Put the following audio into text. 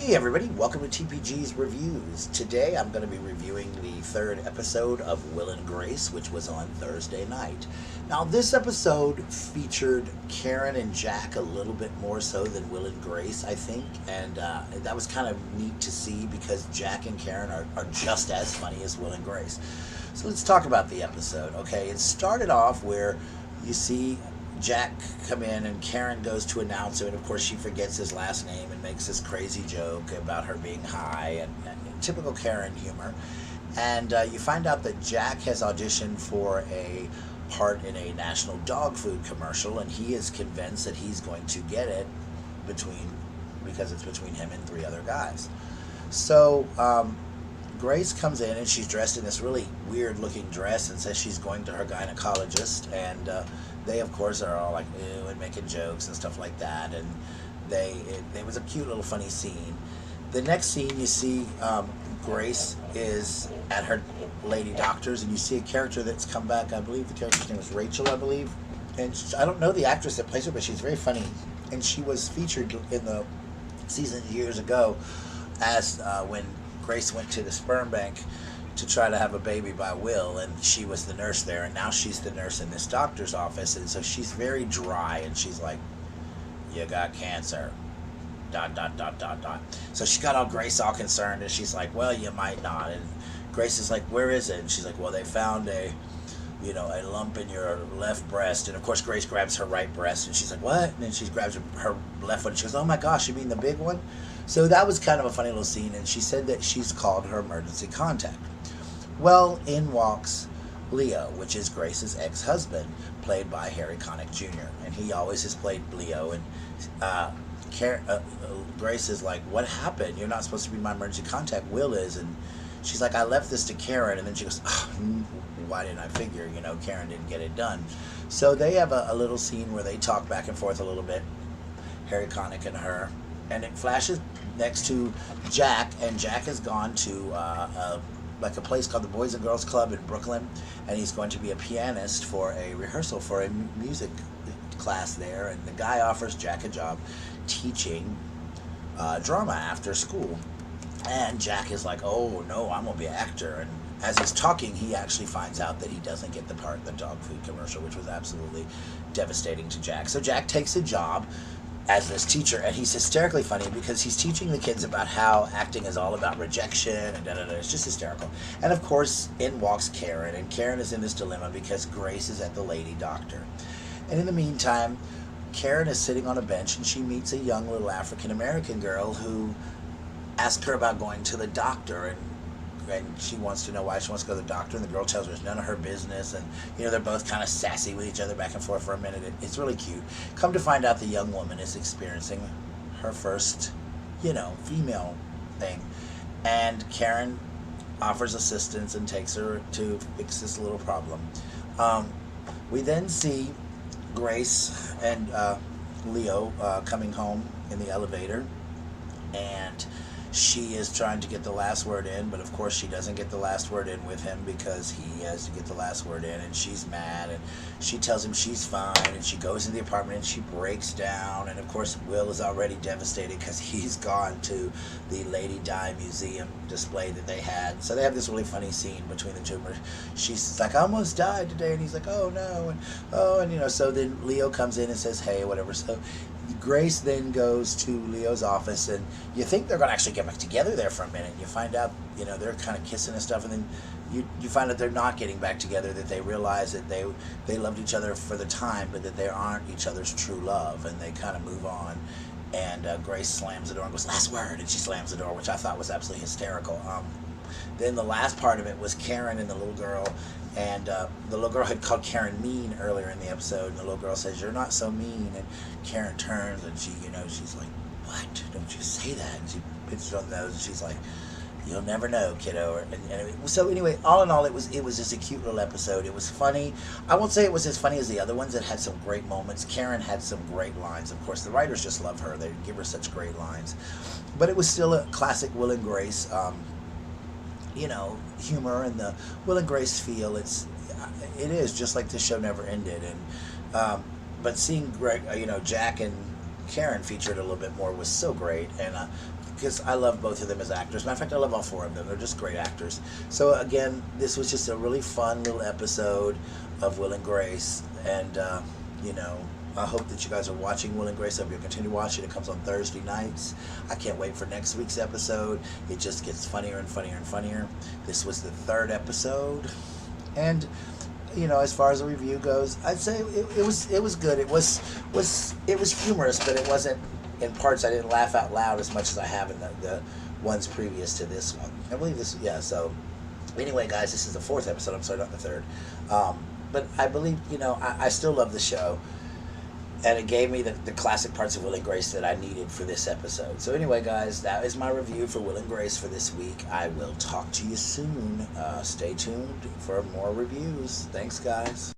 Hey everybody, welcome to TPG'S Reviews. Today I'm going to be reviewing the third episode of Will and Grace, which was on Thursday night. Now this episode featured Karen and Jack a little bit more so than Will and Grace, I think, and that was kind of neat to see because Jack and Karen are just as funny as Will and Grace. So let's talk about the episode, okay? It started off where you see Jack come in and Karen goes to announce him, and of course she forgets his last name and makes this crazy joke about her being high and typical Karen humor. And you find out that Jack has auditioned for a part in a national dog food commercial, and he is convinced that he's going to get it because it's between him and three other guys. So Grace comes in and she's dressed in this really weird looking dress and says she's going to her gynecologist, and they of course are all like ew and making jokes and stuff like that, and it was a cute little funny scene. The next scene you see Grace is at her lady doctor's, and you see a character that's come back. I believe the character's name is Rachel, I believe, and I don't know the actress that plays her, but she's very funny, and she was featured in the season years ago as when Grace went to the sperm bank to try to have a baby by Will, and she was the nurse there, and now she's the nurse in this doctor's office, and so she's very dry, and she's like, you got cancer, ... So she got all Grace all concerned, and she's like, well, you might not, and Grace is like, where is it? And she's like, well, they found a lump in your left breast, and of course Grace grabs her right breast, and she's like, what? And then she grabs her left one, and she goes, oh my gosh, you mean the big one? So that was kind of a funny little scene, and she said that she's called her emergency contact. Well, in walks Leo, which is Grace's ex-husband, played by Harry Connick Jr., and he always has played Leo, and Grace is like, what happened? You're not supposed to be my emergency contact, Will is, and she's like, I left this to Karen, and then she goes, oh, why didn't I figure, Karen didn't get it done. So they have a little scene where they talk back and forth a little bit, Harry Connick and her, and it flashes next to Jack, and Jack has gone to a place called the Boys and Girls Club in Brooklyn, and he's going to be a pianist for a rehearsal for a music class there, and the guy offers Jack a job teaching drama after school, and Jack is like, oh no, I'm gonna be an actor, and as he's talking he actually finds out that he doesn't get the part in the dog food commercial, which was absolutely devastating to Jack. So Jack takes a job as this teacher, and he's hysterically funny because he's teaching the kids about how acting is all about rejection and it's just hysterical. And of course in walks Karen, and Karen is in this dilemma because Grace is at the lady doctor, and in the meantime Karen is sitting on a bench and she meets a young little African American girl who asks her about going to the doctor, and she wants to know why she wants to go to the doctor, and the girl tells her it's none of her business, and they're both kind of sassy with each other back and forth for a minute. It's really cute. Come to find out the young woman is experiencing her first female thing, and Karen offers assistance and takes her to fix this little problem. We then see Grace and Leo coming home in the elevator, and she is trying to get the last word in, but of course she doesn't get the last word in with him because he has to get the last word in, and she's mad, and she tells him she's fine, and she goes in the apartment and she breaks down, and of course Will is already devastated because he's gone to the Lady Di Museum display that they had. So they have this really funny scene between the two where she's like, I almost died today, and he's like, oh no, and so then Leo comes in and says, hey, whatever. So Grace then goes to Leo's office, and you think they're going to actually get back together there for a minute. You find out, they're kind of kissing and stuff, and then you find out they're not getting back together, that they realize that they loved each other for the time, but that they aren't each other's true love, and they kind of move on. And Grace slams the door and goes, last word, and she slams the door, which I thought was absolutely hysterical. Then the last part of it was Karen and the little girl, and the little girl had called Karen mean earlier in the episode, and the little girl says, you're not so mean, and Karen turns and she, she's like, what? Don't you say that? And she pinches on the nose, and she's like, you'll never know, kiddo. So anyway, all in all, it was just a cute little episode. It was funny. I won't say it was as funny as the other ones. It had some great moments. Karen had some great lines. Of course, the writers just love her. They give her such great lines. But it was still a classic Will and Grace, humor and the Will and Grace feel. It is just like the show never ended. And but seeing Jack and Karen featured a little bit more was so great. And because I love both of them as actors. Matter of fact, I love all four of them. They're just great actors. So again, this was just a really fun little episode of Will and Grace, and you know, I hope that you guys are watching Will and Grace. I hope you'll continue watching. It comes on Thursday nights. I can't wait for next week's episode. It just gets funnier and funnier and funnier. This was the third episode, and you know, as far as the review goes, I'd say it was good. It was humorous, but it wasn't, in parts I didn't laugh out loud as much as I have in the ones previous to this one. I believe this, yeah. So anyway, guys, this is the fourth episode. I'm sorry, not the third. But I believe, you know, I still love the show. And it gave me the classic parts of Will and Grace that I needed for this episode. So anyway, guys, that is my review for Will and Grace for this week. I will talk to you soon. Stay tuned for more reviews. Thanks, guys.